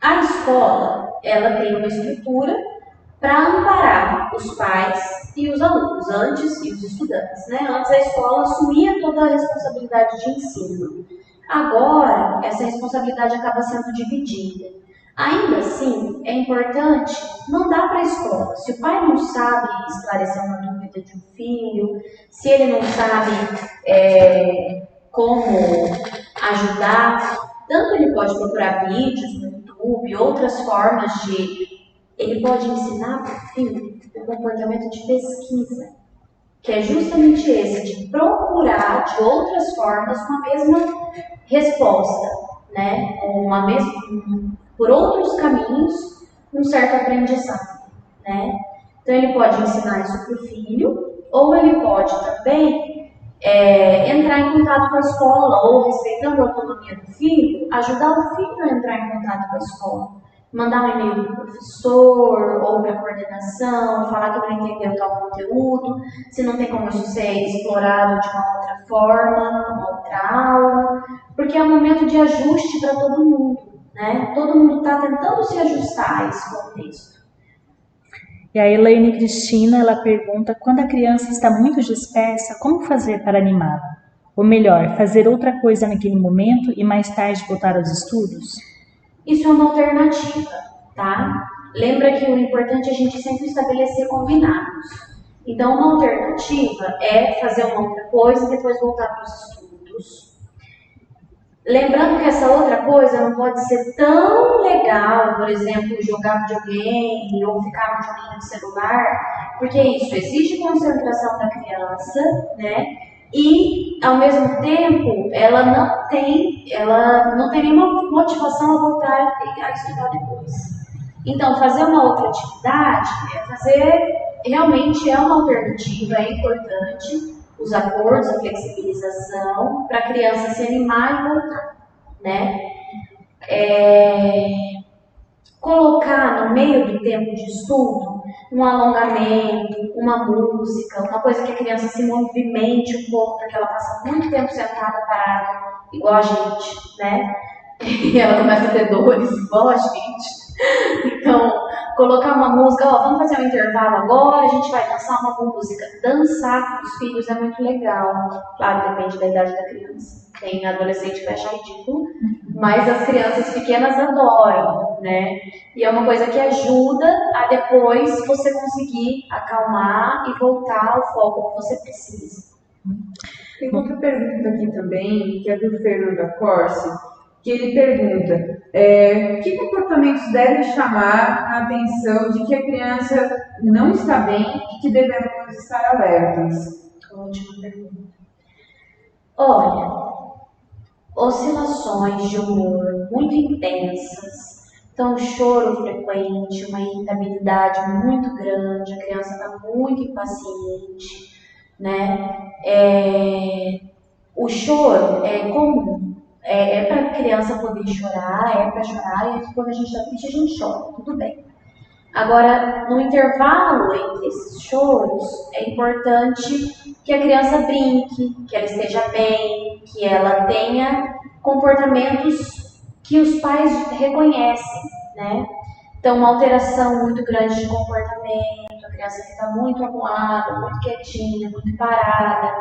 S2: a escola, ela tem uma estrutura para amparar os pais e os alunos, antes e os estudantes, né? Antes a escola assumia toda a responsabilidade de ensino. Agora, essa responsabilidade acaba sendo dividida. Ainda assim, é importante mandar para a escola. Se o pai não sabe esclarecer uma dúvida de um filho, se ele não sabe como ajudar, tanto ele pode procurar vídeos no YouTube, outras formas de... Ele pode ensinar para o filho o comportamento de pesquisa, que é justamente esse, de procurar de outras formas uma mesma resposta, né? Por outros caminhos, um certo aprendizado, né? Então ele pode ensinar isso para o filho, ou ele pode também entrar em contato com a escola, ou respeitando a autonomia do filho, ajudar o filho a entrar em contato com a escola. Mandar um e-mail para o professor ou para a coordenação, falar que não entendeu tal conteúdo, se não tem como isso ser explorado de uma outra forma, uma outra aula, porque é um momento de ajuste para todo mundo, né? Todo mundo está tentando se ajustar a esse contexto.
S3: E a Elaine Cristina, ela pergunta, quando a criança está muito dispersa, como fazer para animá-la? Ou melhor, fazer outra coisa naquele momento e mais tarde voltar aos estudos?
S2: Isso é uma alternativa, tá? Lembra que o importante é a gente sempre estabelecer combinados. Então, uma alternativa é fazer uma outra coisa e depois voltar para os estudos. Lembrando que essa outra coisa não pode ser tão legal, por exemplo, jogar videogame ou ficar no joguinho de celular, porque isso exige concentração da criança, né? E, ao mesmo tempo, ela não tem nenhuma motivação a voltar a estudar depois. Então, fazer uma outra atividade realmente é uma alternativa, é importante, os acordos, a flexibilização, para a criança se animar e voltar, né? Colocar no meio do tempo de estudo um alongamento, uma música, uma coisa que a criança se movimente um pouco, porque ela passa muito tempo sentada, parada, igual a gente, né? E ela começa a ter dores, igual a gente. Então, colocar uma música, vamos fazer um intervalo agora, a gente vai dançar uma música. Dançar com os filhos é muito legal. Claro, depende da idade da criança. Tem adolescente que acha ridículo, mas as crianças pequenas adoram, né? E é uma coisa que ajuda a depois você conseguir acalmar e voltar ao foco que você precisa.
S1: Tem outra pergunta aqui também, que é do Fernando Corsi, que ele pergunta que comportamentos devem chamar a atenção de que a criança não está bem e que devemos estar alertas?
S2: Ótima pergunta. Olha, oscilações de humor muito intensas, então choro frequente, uma irritabilidade muito grande, a criança está muito impaciente, né? O choro é comum, é para a criança poder chorar, e quando a gente está triste a gente chora, tudo bem. Agora, no intervalo entre esses choros, é importante que a criança brinque, que ela esteja bem, que ela tenha comportamentos que os pais reconhecem, né? Então, uma alteração muito grande de comportamento, a criança fica muito amuada, muito quietinha, muito parada,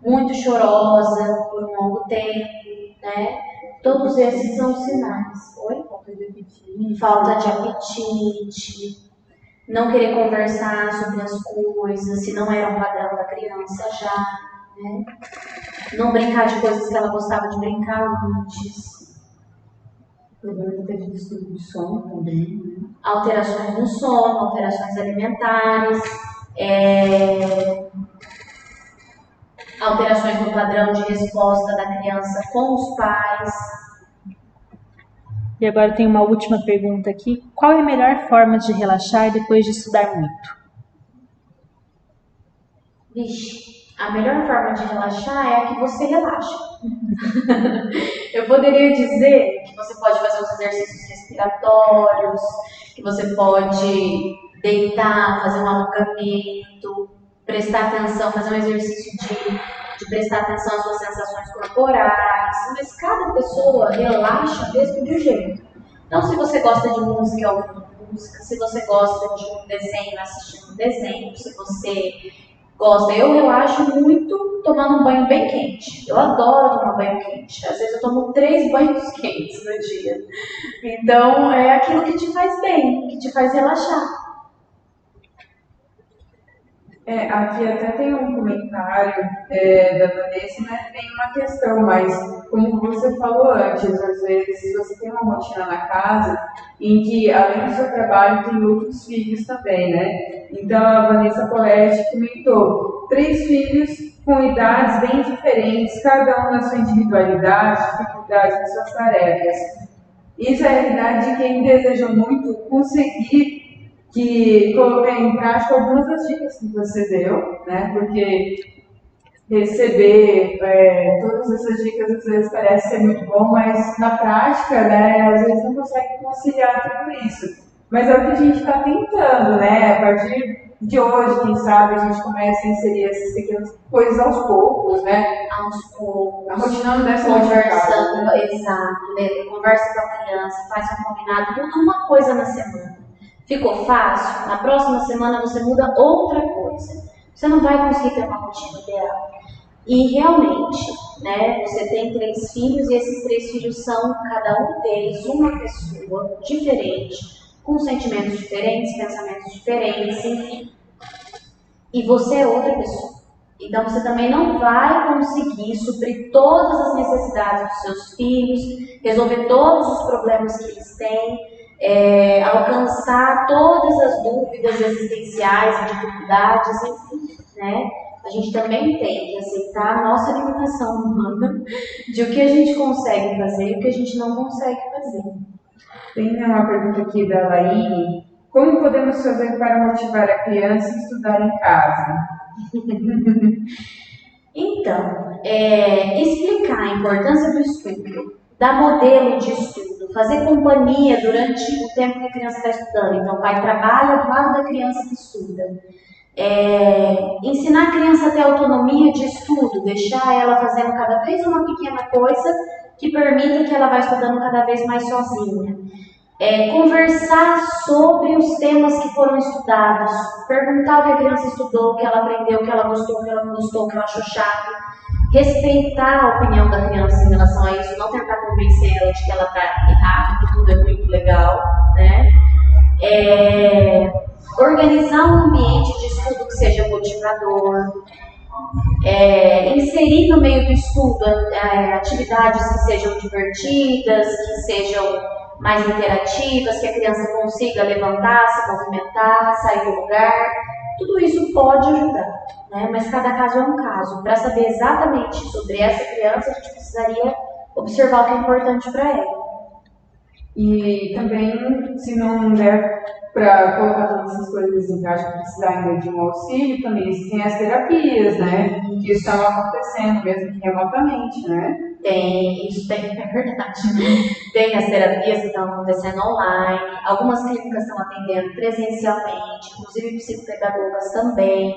S2: muito chorosa por um longo tempo, né? Todos esses são sinais. Oi? Falta de apetite, não querer conversar sobre as coisas, se não era um padrão da criança já, né? Não brincar de coisas que ela gostava de brincar antes.
S1: Problema de distúrbio de sono também, né?
S2: Alterações no sono, alterações alimentares, alterações no padrão de resposta da criança com os pais.
S3: E agora tem uma última pergunta aqui. Qual é a melhor forma de relaxar depois de estudar muito?
S2: Vixe, a melhor forma de relaxar é a que você relaxa. Eu poderia dizer que você pode fazer os exercícios respiratórios, que você pode deitar, fazer um alongamento, prestar atenção, fazer um exercício de de prestar atenção às suas sensações corporais, mas cada pessoa relaxa mesmo de um jeito. Então, se você gosta de música, ouvindo música, se você gosta de um desenho, assistindo um desenho, se você gosta, eu relaxo muito tomando um banho bem quente. Eu adoro tomar banho quente. Às vezes eu tomo 3 banhos quentes no dia. Então, é aquilo que te faz bem, que te faz relaxar.
S1: Aqui até tem um comentário da Vanessa, né? Tem uma questão, mas como você falou antes, às vezes você tem uma rotina na casa em que, além do seu trabalho, tem outros filhos também, né? Então a Vanessa Poletti comentou, 3 filhos com idades bem diferentes, cada um na sua individualidade, dificuldades nas suas tarefas. Isso é a realidade de quem deseja muito conseguir colocar em prática algumas das dicas que você deu, né? Porque receber todas essas dicas às vezes parece ser muito bom, mas na prática, né, às vezes não consegue conciliar tudo isso. Mas é o que a gente está tentando, né? A partir de hoje, quem sabe, a gente começa a inserir essas pequenas coisas aos poucos, né?
S2: Aos poucos.
S1: A rotina não deve ser
S2: conversando, né? Exato, né? Conversa com a criança, faz um combinado, muda uma coisa na semana. Ficou fácil? Na próxima semana você muda outra coisa. Você não vai conseguir ter uma rotina ideal. E realmente, né, você tem 3 filhos e esses 3 filhos são, cada um deles, uma pessoa diferente, com sentimentos diferentes, pensamentos diferentes, enfim. E você é outra pessoa. Então você também não vai conseguir suprir todas as necessidades dos seus filhos, resolver todos os problemas que eles têm, alcançar todas as dúvidas existenciais e dificuldades, enfim, né? A gente também tem que aceitar a nossa limitação humana de o que a gente consegue fazer e o que a gente não consegue fazer.
S1: Tem uma pergunta aqui da Laine. Como podemos fazer para motivar a criança a estudar em casa?
S2: Então, explicar a importância do estudo, dar modelo de estudo, fazer companhia durante o tempo que a criança está estudando. Então, o pai trabalha do lado da criança que estuda. Ensinar a criança a ter autonomia de estudo, deixar ela fazendo cada vez uma pequena coisa que permita que ela vá estudando cada vez mais sozinha. Conversar sobre os temas que foram estudados, perguntar o que a criança estudou, o que ela aprendeu, o que ela gostou, o que ela não gostou, o que ela achou chato, respeitar a opinião da criança em relação a isso, não tentar convencer ela de que ela está errada, que tudo é muito legal, né? Organizar um ambiente de estudo que seja motivador, inserir no meio do estudo atividades que sejam divertidas, que sejam mais interativas, que a criança consiga levantar, se movimentar, sair do lugar. Tudo isso pode ajudar, né? Mas cada caso é um caso. Para saber exatamente sobre essa criança, a gente precisaria observar o que é importante para ela.
S1: E também, se não der para colocar todas essas coisas em prática, precisar ainda de um auxílio, também existem as terapias, né? Que estão acontecendo, mesmo que remotamente, né?
S2: É verdade. Tem as terapias que estão acontecendo online, algumas clínicas estão atendendo presencialmente, inclusive psicopedagogas também,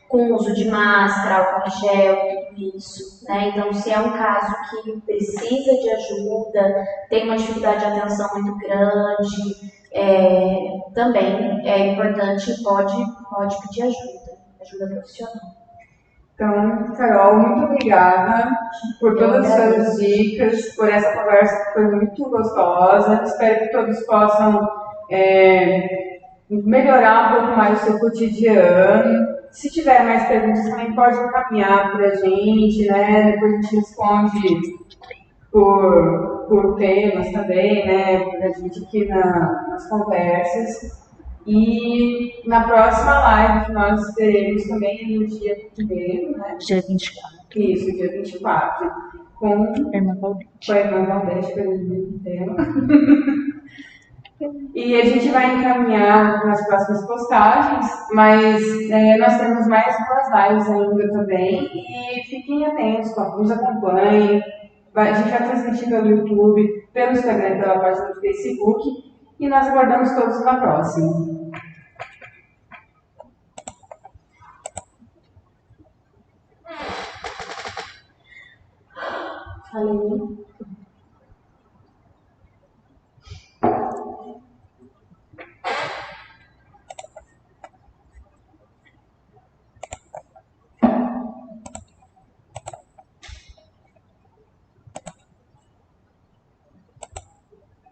S2: com uso de máscara, álcool em gel, tudo isso, né? Então, se é um caso que precisa de ajuda, tem uma dificuldade de atenção muito grande, também é importante, pode pedir ajuda profissional.
S1: Então, Carol, muito obrigada por todas as suas dicas, por essa conversa que foi muito gostosa. Espero que todos possam melhorar um pouco mais o seu cotidiano. Se tiver mais perguntas, também pode encaminhar para a gente, né? Depois a gente responde por temas também, né? Para a gente aqui nas conversas. E na próxima live que nós teremos também no dia 1º, né?
S3: Dia 24.
S1: Isso, dia 24. Com
S3: a irmã Valdete.
S1: Com a irmã Valdete, pelo mesmo tema. E a gente vai encaminhar nas próximas postagens, mas nós temos mais 2 lives ainda também. E fiquem atentos, nos acompanhem. A gente vai transmitir pelo YouTube, pelo Instagram, pela página do Facebook. E nós aguardamos todos na próxima.
S2: Falei,